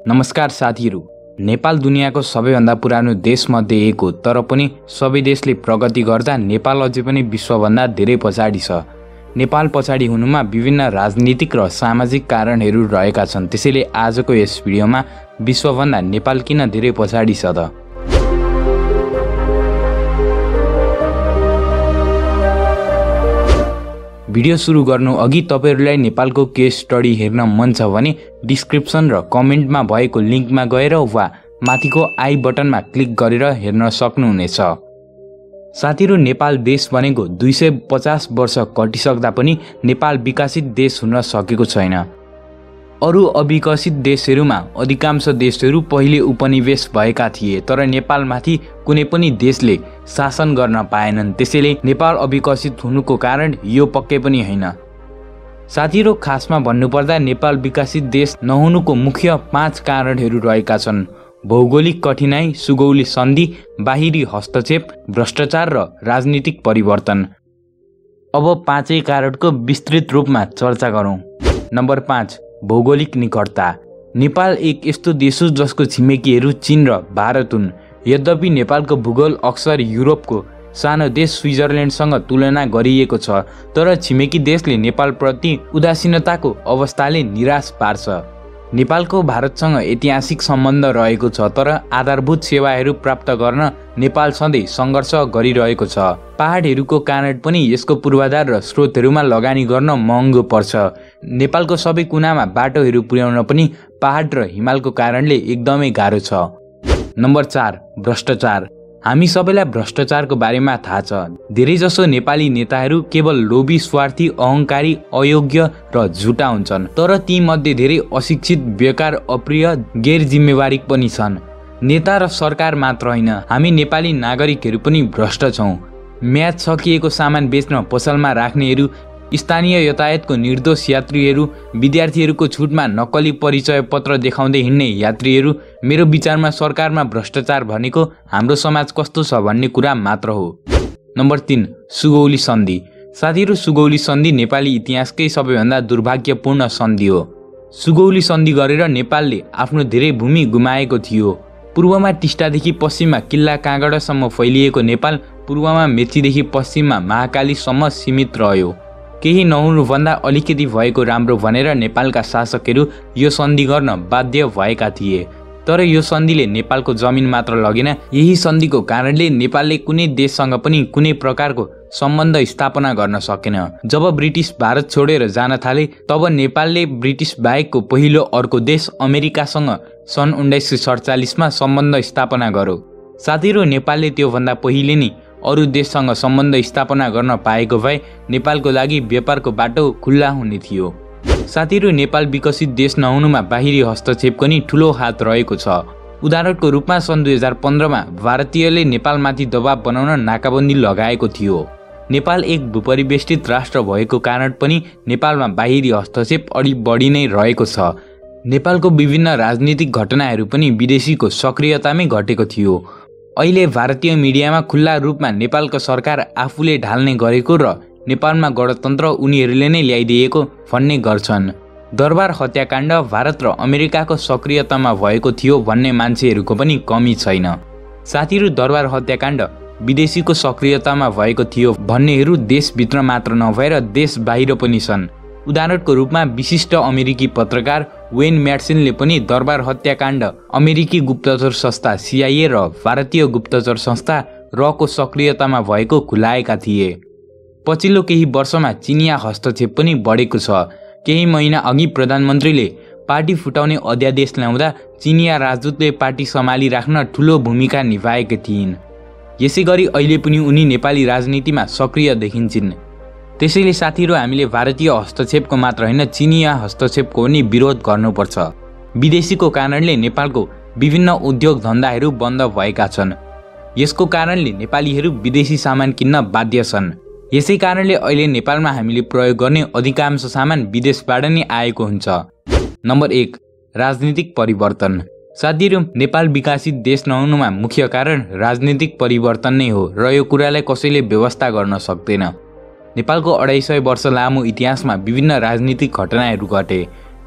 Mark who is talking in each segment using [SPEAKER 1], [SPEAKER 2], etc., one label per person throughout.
[SPEAKER 1] नमस्कार साथीहरू। नेपाल दुनियाँको सबैभन्दा पुरानो देशमध्ये एक हो, तर पनि सबै देशले प्रगति गर्दा नेपाल अझै पनि विश्वभन्दा धेरै पछाडि छ। नेपाल पछाडि हुनुमा विभिन्न राजनीतिक र सामाजिक कारणहरू रहेका छन्। त्यसैले आजको यस भिडियोमा विश्वभन्दा नेपाल किन धेरै पछाडि छ त? भिडियो सुरु गर्नु अघि तपाईहरुलाई नेपालको केस स्टडी हेर्न मन छ भने डिस्क्रिप्सन र कमेन्टमा भएको लिंकमा गएर वा माथिको आई बटनमा क्लिक गरेर हेर्न सक्नुहुनेछ। साथीहरु, नेपाल देश बनेको 250 वर्ष कटिसक्दा पनि नेपाल विकसित देश हुन सकेको छैन। अरु अविकसित देशहरुमा अधिकांश देशहरु पहिले उपनिवेश भएका थिए, तर नेपालमाथि कुनै पनि देशले शासन गर्न पाएनन्। त्यसैले नेपाल अविकसित हुनुको कारण यो पक्कै पनि हैन। साथीहरु, खासमा भन्नुपर्दा नेपाल विकसित देश नहुनुको मुख्य 5 कारणहरु रहेका छन्: भौगोलिक कठिनाई, सुगौली सन्धि, बाहिरी हस्तक्षेप, भ्रष्टाचार र राजनीतिक परिवर्तन। अब 5 कारणको विस्तृत रूपमा चर्चा गरौं। नम्बर 5, भौगोलिक निकटता। नेपाल एक यस्तो देश हो जसको छिमेकीहरू चीन र भारत हुन्। यद्यपि नेपालको भूगोल अक्सर युरोपको सानो देश स्विजरल्यान्डसँग तुलना गरिएको छ, तर छिमेकी देशले नेपालप्रति उदासीनताको अवस्थाले निराश पार्छ। नेपालको भारतसँग ऐतिहासिक सम्बन्ध रहेको छ, तर आधारभूत सेवाहरू प्राप्त गर्न नेपाल सधैँ सङ्घर्ष गरिरहेको छ। पहाडहरूको कारण पनि यसको पूर्वाधार र स्रोतहरूमा लगानी गर्न महँगो पर्छ। नेपालको सबै कुनामा बाटोहरू पुर्याउन पनि पहाड र हिमालको कारणले एकदमै गाह्रो छ। नम्बर 4, भ्रष्टाचार। हामी सबैलाई भ्रष्टाचारको बारेमा थाहा छ। धेरैजसो नेपाली नेताहरू केवल लोभी, स्वार्थी, अहंकारी, अयोग्य र झुटा हुन्छन्, तर ती मध्ये धेरै अशिक्षित, बेकार, अप्रिय, गैर जिम्मेवारी पनि छन्। नेता र सरकार मात्र होइन, हामी नेपाली नागरिकहरू पनि भ्रष्ट छौं। म्याद सकिएको सामान बेच्न पसलमा राख्नेहरू, स्थानीय यातायातको निर्दोष यात्रीहरू, विद्यार्थीहरूको छुटमा नक्कली परिचय पत्र देखाउँदै हिँड्ने यात्रीहरू। मेरो विचारमा सरकारमा भ्रष्टाचार भनेको हाम्रो समाज कस्तो छ भन्ने कुरा मात्र हो। नम्बर 3, सुगौली सन्धि। साथीहरु, सुगौली सन्धि नेपाली इतिहासकै सबैभन्दा दुर्भाग्यपूर्ण सन्धि हो। सुगौली सन्धि गरेर नेपालले आफ्नो धेरै भूमि गुमाएको थियो। पूर्वमा टिस्टादेखि पश्चिममा किल्ला काँगडासम्म फैलिएको नेपाल पूर्वमा मेचीदेखि पश्चिममा महाकालीसम्म सीमित रह्यो। केही नहुनुभन्दा अलिकति भएको राम्रो भनेर नेपालका शासकहरू यो सन्धि गर्न बाध्य भएका थिए, तर यो सन्धिले नेपालको जमिन मात्र लगेन। यही सन्धिको कारणले नेपालले कुनै देशसँग पनि कुनै प्रकारको सम्बन्ध स्थापना गर्न सकेन। जब ब्रिटिस भारत छोडेर जान थाले, तब नेपालले ब्रिटिस बाहेकको पहिलो अर्को देश अमेरिकासँग सन् 1947 मा सम्बन्ध स्थापना गर्यो। साथीहरु, नेपालले त्योभन्दा पहिले नै अरु देशसँग सम्बन्ध स्थापना गर्न पाएको भए नेपालको लागि व्यापारको बाटो खुल्ला हुने थियो। साथीहरु, नेपाल विकसित देश नहुनुमा बाहिरी हस्तक्षेपको नि ठूलो हात रहेको छ। उदाहरणको रूपमा सन् 2015 मा भारतीयले नेपालमाथि दबाव बनाउन नाकाबन्दी लगाएको थियो। नेपाल एक भूपरिवेष्टित राष्ट्र भएको कारण पनि नेपालमा बाहिरी हस्तक्षेप अलि बढी नै रहेको छ। नेपालको विभिन्न राजनीतिक घटनाहरू पनि विदेशीको सक्रियतामै घटेको थियो। अहिले भारतीय मिडियामा खुल्ला रूपमा नेपालको सरकार आफूले ढाल्ने गरेको र नेपालमा गणतन्त्र उनीहरूले नै ल्याइदिएको भन्ने गर्छन्। दरबार हत्याकाण्ड भारत र अमेरिकाको सक्रियतामा भएको थियो भन्ने मान्छेहरूको पनि कमी छैन। साथीहरु, दरबार हत्याकाण्ड विदेशीको सक्रियतामा भएको थियो भन्नेहरू देशभित्र मात्र नभएर देश बाहिर पनि छन्। उदाहरणको रूपमा विशिष्ट अमेरिकी पत्रकार वेन म्याडसनले पनि दरबार हत्याकाण्ड अमेरिकी गुप्तचर संस्था CIA र भारतीय गुप्तचर संस्था RAको सक्रियतामा भएको खुलाएका थिए। पछिल्लो केही वर्षमा चिनिया हस्तक्षेप पनि बढेको छ। केही महिना अघि प्रधानमन्त्रीले पार्टी फुटाउने अध्यादेश ल्याउँदा चिनिया राजदूतले पार्टी सम्हाली राख्न ठूलो भूमिका निभाएकी थिइन्। यसैगरी अहिले पनि उनी नेपाली राजनीतिमा सक्रिय देखिन्छन्। त्यसैले साथीहरु, हामीले भारतीय हस्तक्षेपको मात्र हैन, चिनिया हस्तक्षेपको पनि विरोध गर्नुपर्छ। विदेशीको कारणले नेपालको विभिन्न उद्योग धन्दाहरू बन्द भएका छन्। यसको कारणले नेपालीहरू विदेशी सामान किन्न बाध्य छन्। यसै कारणले अहिले नेपालमा हामीले प्रयोग गर्ने अधिकांश सामान विदेशबाट नै आएको हुन्छ। नम्बर 1, राजनीतिक परिवर्तन। साथीहरु, नेपाल विकसित देश नहुनुमा मुख्य कारण राजनीतिक परिवर्तन नै हो र यो कुरालाई कसैले व्यवस्था गर्न सक्दैन। नेपालको 250 वर्ष लामो इतिहासमा विभिन्न राजनीतिक घटनाहरू घटे।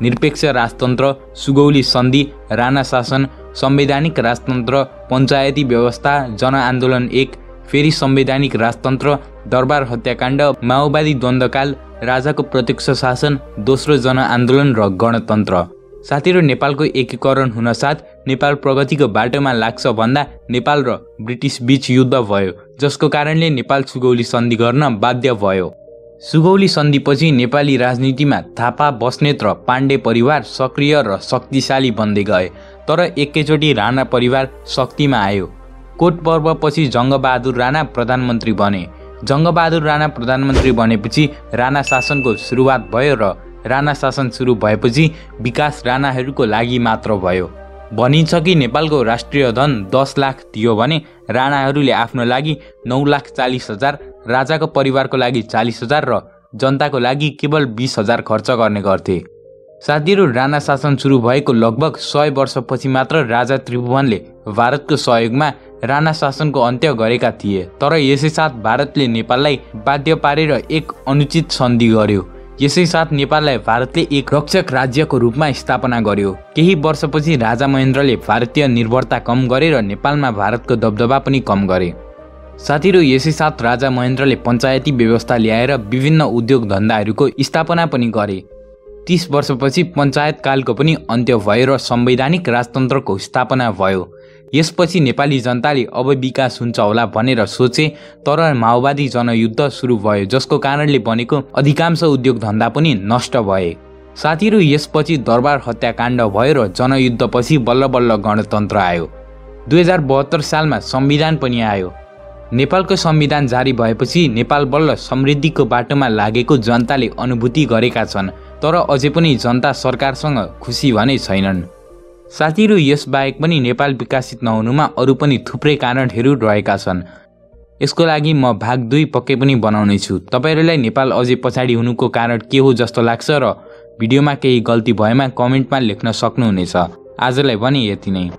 [SPEAKER 1] निरपेक्ष राजतन्त्र, सुगौली सन्धि, राणा शासन, संवैधानिक राजतन्त्र, पञ्चायती व्यवस्था, जनआन्दोलन 1, फेरि संवैधानिक राजतन्त्र, दरबार हत्याकाण्ड, माओवादी द्वन्द्वकाल, राजाको प्रत्यक्ष शासन, दोस्रो जनआन्दोलन र गणतन्त्र। साथीहरू, नेपालको एकीकरण हुनसाथ नेपाल प्रगतिको बाटोमा लाग्छ भन्दा नेपाल र ब्रिटिस बीच युद्ध भयो, जसको कारणले नेपाल सुगौली सन्धि गर्न बाध्य भयो। सुगौली सन्धिपछि नेपाली राजनीतिमा थापा, बस्नेत र पाण्डे परिवार सक्रिय र शक्तिशाली बन्दै गए, तर एकैचोटि राणा परिवार शक्तिमा आयो। कोट पर्वपछि जङ्गबहादुर राणा प्रधानमन्त्री बने। जङ्गबहादुर राणा प्रधानमन्त्री बनेपछि राणा शासनको सुरुवात भयो र राणा शासन सुरु भएपछि विकास राणाहरूको लागि मात्र भयो। भनिन्छ कि नेपालको राष्ट्रिय धन 10 लाख थियो भने राणाहरूले आफ्नो लागि 9,40,000, राजाको परिवारको लागि 40,000 र जनताको लागि केवल 20,000 खर्च गर्ने गर्थे। साथीहरू, राणा शासन सुरु भएको लगभग 100 वर्षपछि मात्र राजा त्रिभुवनले भारतको सहयोगमा राणा शासनको अन्त्य गरेका थिए। तर यसै साथ भारतले नेपाललाई बाध्य पारेर एक अनुचित सन्धि गर्यो। यसै साथ नेपाललाई भारतले एक रक्षक राज्यको रूपमा स्थापना गर्यो। केही वर्षपछि राजा महेन्द्रले भारतीय निर्भरता कम गरेर नेपालमा भारतको दबदबा पनि कम गरे। साथीहरू, यसै साथ राजा महेन्द्रले पञ्चायती व्यवस्था ल्याएर विभिन्न उद्योग धन्दाहरूको स्थापना पनि गरे। 30 वर्षपछि पञ्चायत कालको पनि अन्त्य भयो र संवैधानिक राजतन्त्रको स्थापना भयो। यसपछि नेपाली जनताले अब विकास हुन्छ होला भनेर सोचे, तर माओवादी जनयुद्ध सुरु भयो, जसको कारणले बनेको अधिकांश उद्योग धन्दा पनि नष्ट भए। साथीहरू, यसपछि दरबार हत्याकाण्ड भयो र जनयुद्धपछि बल्ल बल्ल गणतन्त्र आयो। 2072 सालमा संविधान पनि आयो। नेपालको संविधान जारी भएपछि नेपाल बल्ल समृद्धिको बाटोमा लागेको जनताले अनुभूति गरेका छन्, तर अझै पनि जनता सरकारसँग खुसी भने छैनन्। साथीहरू, यसबाहेक पनि नेपाल विकसित नहुनुमा अरू पनि थुप्रै कारणहरू रहेका छन्। यसको लागि म भाग 2 पक्कै पनि बनाउने छु। तपाईहरुलाई नेपाल अझै पछाडि हुनुको कारण के हो जस्तो लाग्छ र भिडियोमा केही गल्ती भएमा कमेन्टमा लेख्न सक्नुहुनेछ। आजलाई भने यति नै।